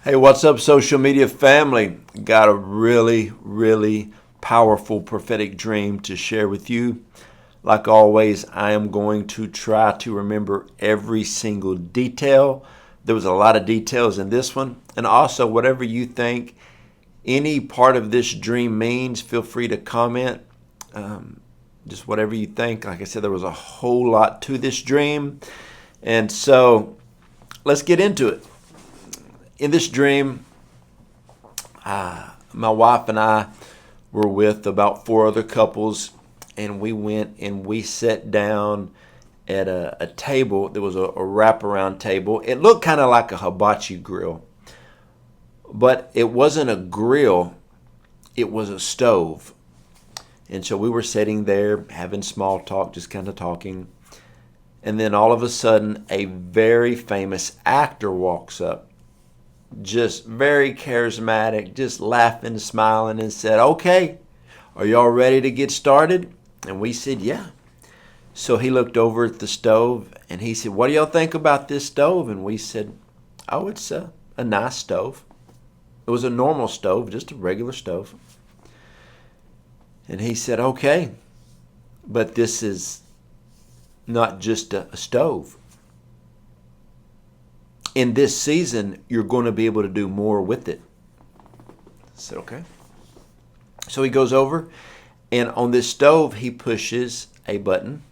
Hey, what's up, social media family? Got a really powerful prophetic dream to share with you. Like always, I am going to try to remember every single detail. There was a lot of details in this one. And also, whatever you think any part of this dream means, feel free to comment. Just whatever you think. Like I said, there was a whole lot to this dream. And so, let's get into it. In this dream, my wife and I were with about four other couples, and we went and we sat down at a table. There was a wraparound table. It looked kind of like a hibachi grill, but it wasn't a grill, it was a stove. And so we were sitting there having small talk, just kind of talking. And then all of a sudden, a very famous actor walks up, just very charismatic, just laughing, smiling, and said, "Okay, are y'all ready to get started?" And we said, "Yeah." So he looked over at the stove and he said, "What do y'all think about this stove?" And we said, "Oh, it's a nice stove." It was a normal stove, just a regular stove. And he said, "Okay, but this is not just a stove. In this season, you're going to be able to do more with it." I said, "Okay." So he goes over, and on this stove, he pushes a button,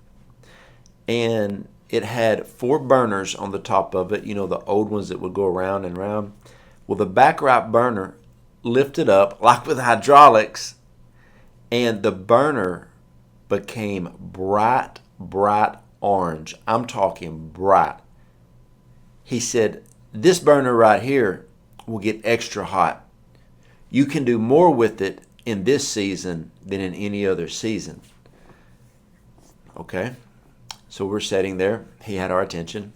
and it had four burners on the top of it, the old ones that would go around and around. Well, the back right burner lifted up, like with hydraulics, and the burner became bright orange. I'm talking bright. He said, "This burner right here will get extra hot. You can do more with it in this season than in any other season." Okay, so we're sitting there. He had our attention.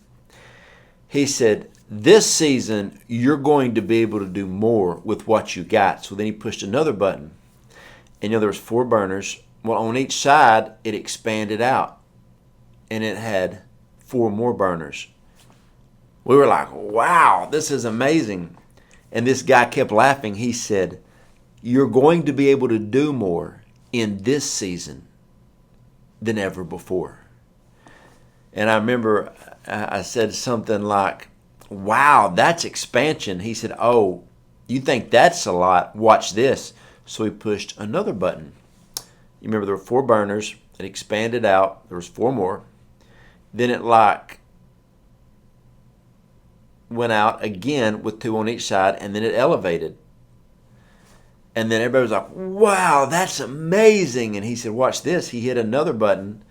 He said, "This season, you're going to be able to do more with what you got." So then he pushed another button. And there was four burners. Well, on each side, it expanded out. And it had four more burners. We were like, "Wow, this is amazing." And this guy kept laughing. He said, "You're going to be able to do more in this season than ever before." And I remember I said something like, "Wow, that's expansion." He said, "Oh, you think that's a lot? Watch this." So he pushed another button. You remember there were four burners. It expanded out. There was four more. Then it went out again with two on each side, and then it elevated. And then everybody was like, "Wow, that's amazing." And he said, "Watch this." He hit another button.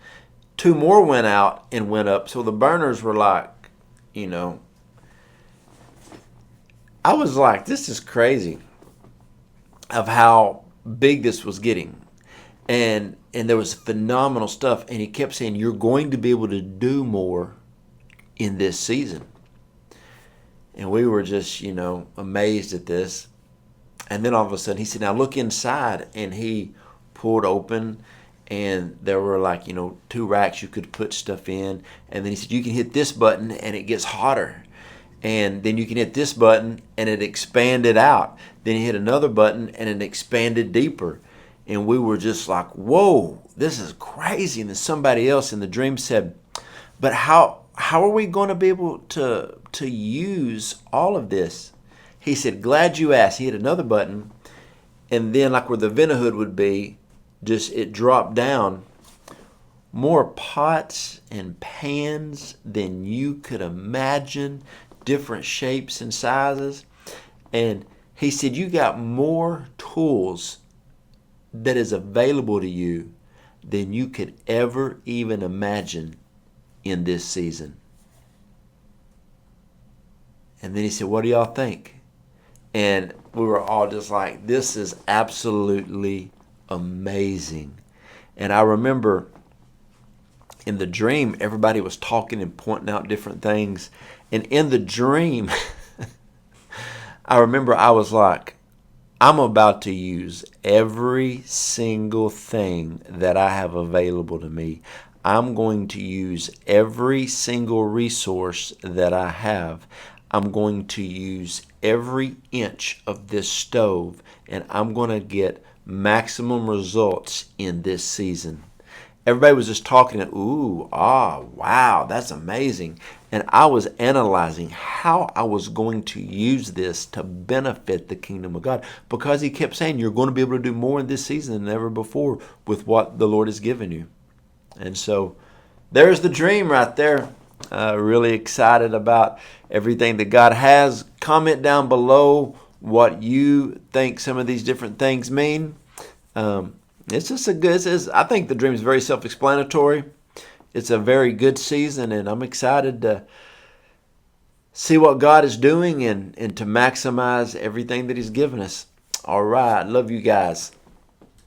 Two more went out and went up. So the burners were like, I was like, this is crazy of how big this was getting. And there was phenomenal stuff. And he kept saying, "You're going to be able to do more in this season." And we were just, amazed at this. And then all of a sudden he said, "Now look inside." And he pulled open, and there were like, two racks you could put stuff in. And then he said, "You can hit this button and it gets hotter. And then you can hit this button and it expanded out. Then he hit another button and it expanded deeper." And we were just like, "Whoa, this is crazy." And then somebody else in the dream said, "But how are we going to be able to use all of this?" He said, "Glad you asked." He hit another button, and then like where the vent hood would be, just it dropped down. More pots and pans than you could imagine, different shapes and sizes. And he said, "You got more tools that is available to you than you could ever even imagine in this season." And then he said, "What do y'all think?" And we were all just like, this is absolutely amazing. And I remember in the dream, everybody was talking and pointing out different things. And in the dream, I remember I was like, I'm about to use every single thing that I have available to me. I'm going to use every single resource that I have. I'm going to use every inch of this stove, and I'm going to get maximum results in this season. Everybody was just talking, ooh, wow, that's amazing. And I was analyzing how I was going to use this to benefit the kingdom of God, because he kept saying, you're going to be able to do more in this season than ever before with what the Lord has given you. And so there's the dream right there. Really excited about everything that God has. Comment down below what you think some of these different things mean. It's just a good. I think the dream is very self-explanatory. It's a very good season, and I'm excited to see what God is doing and to maximize everything that He's given us. All right, love you guys.